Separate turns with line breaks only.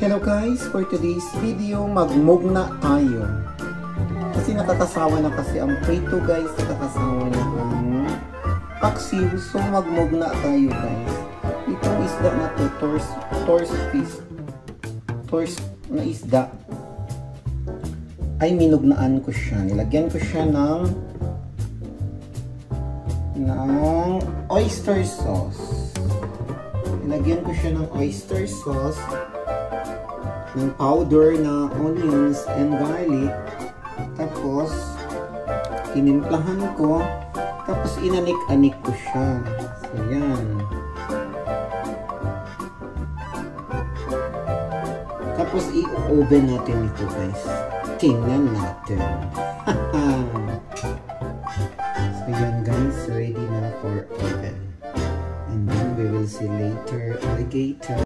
Hello guys, for today's video, magmugna tayo. Kasi nakakasawa na kasi ang prito guys, nakakasawa na ang paksiw. So magmugna tayo guys. Itong isda na to, torse fish. Torse na isda. Ay minugnaan ko siya. Nilagyan ko siya ng oyster sauce. Nilagyan ko siya ng oyster sauce, ng powder na onions and garlic. Tapos tinimplahan ko, tapos inanik-anik ko siya. So yan. Tapos i-oven natin ito guys. Tingnan natin. So yan guys, ready na for oven. And then we will see later alligator.